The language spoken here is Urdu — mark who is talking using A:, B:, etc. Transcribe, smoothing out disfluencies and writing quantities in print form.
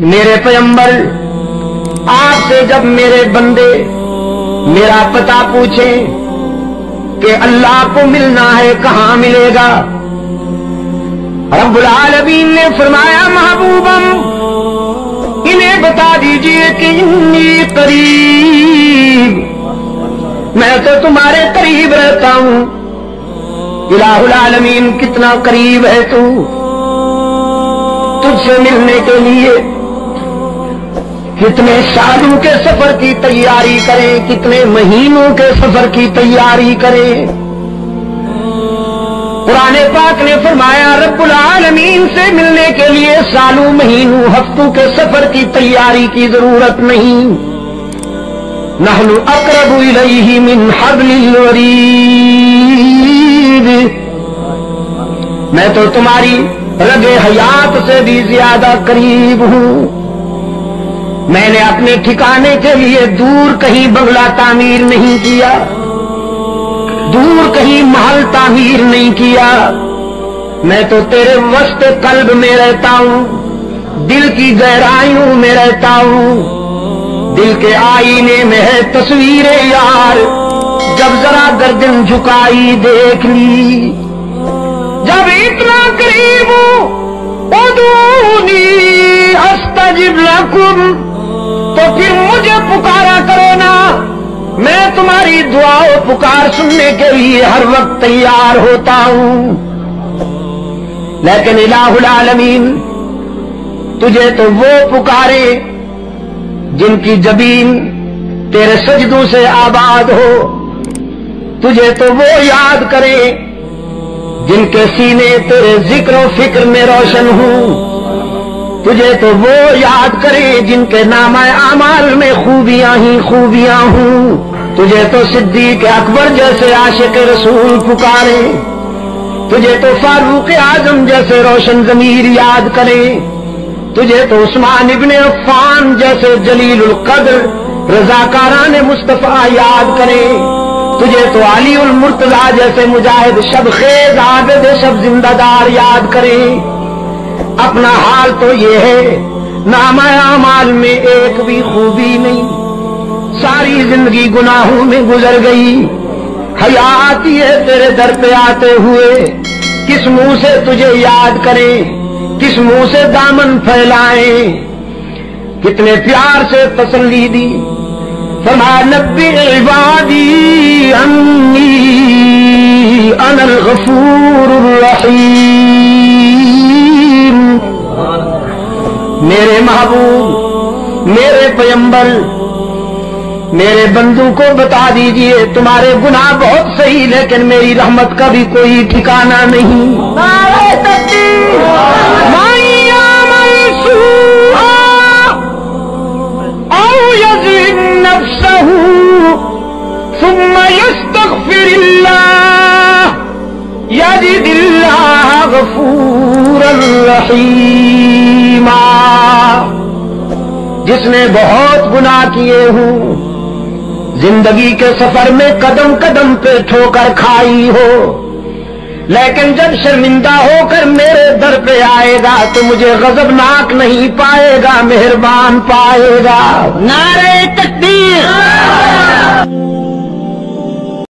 A: میرے پیغمبر آپ سے جب میرے بندے میرا پتہ پوچھیں کہ اللہ کو ملنا ہے کہاں ملے گا، رب العالمین نے فرمایا محبوبم انہیں بتا دیجئے کہ انی قریب، میں تو تمہارے قریب رہتا ہوں۔ الہ العالمین کتنا قریب ہے تو، تجھ سے ملنے کے لیے کتنے سالوں کے سفر کی تیاری کریں، کتنے مہینوں کے سفر کی تیاری کریں۔ قرآن پاک نے فرمایا رب العالمین سے ملنے کے لیے سالوں مہینوں ہفتوں کے سفر کی تیاری کی ضرورت نہیں۔ نحن اقرب الیہ من حبل الورید، میں تو تمہاری رگ حیات سے بھی زیادہ قریب ہوں۔ میں نے اپنے ٹھکانے کے لیے دور کہیں بنگلہ تعمیر نہیں کیا، دور کہیں محل تعمیر نہیں کیا، میں تو تیرے وسط قلب میں رہتا ہوں، دل کی گہرائیوں میں رہتا ہوں۔ دل کے آئینے میں ہے تصویر یار، جب ذرا گردن جھکائی دیکھ لی، جب اتنا قریب ہوں ادعونی استجب لکم، تو پھر مجھے پکارا کرو نا، میں تمہاری دعا و پکار سننے کے لیے ہر وقت تیار ہوتا ہوں۔ لیکن الہ العالمین تجھے تو وہ پکارے جن کی جبین تیرے سجدوں سے آباد ہو، تجھے تو وہ یاد کرے جن کے سینے تیرے ذکر و فکر میں روشن ہوں، تجھے تو وہ یاد کرے جن کے نامہ اعمال میں خوبیاں ہی خوبیاں ہوں، تجھے تو صدیق اکبر جیسے عاشق رسول پکارے، تجھے تو فاروق اعظم جیسے روشن ضمیر یاد کرے، تجھے تو عثمان ابن عفان جیسے جلیل القدر رضاکاران مصطفیٰ یاد کرے، تجھے تو علی المرتضیٰ جیسے مجاہد شب خیز عابد شب زندہ دار یاد کرے۔ اپنا حال تو یہ ہے نامہ اعمال میں ایک بھی خوبی نہیں، ساری زندگی گناہوں میں گزر گئی، حیا آتی ہے تیرے در پہ آتے ہوئے، کس منہ سے تجھے یاد کریں، کس منہ سے دامن پھیلائیں، کتنے پیار سے تسلی دی۔ فرمایا نبی عبادی انی انا الغفور الرحیم، میرے محبوب میرے پیغمبر میرے بندوں کو بتا دیجئے تمہارے گناہ بہت صحیح لیکن میری رحمت کا بھی کوئی ٹھکانہ نہیں۔ نعرہ تکبیر، من یعمل سوءا او یظلم نفسہ ثم یستغفر اللہ یجد اللہ غفورا رحیما، جس نے بہت گناہ کیے ہوں، زندگی کے سفر میں قدم قدم پہ ٹھوکر کھائی ہو، لیکن جب شرمندہ ہو کر میرے در پہ آئے گا تو مجھے غضبناک نہیں پائے گا، مہربان پائے گا۔ نعرہ تکبیر۔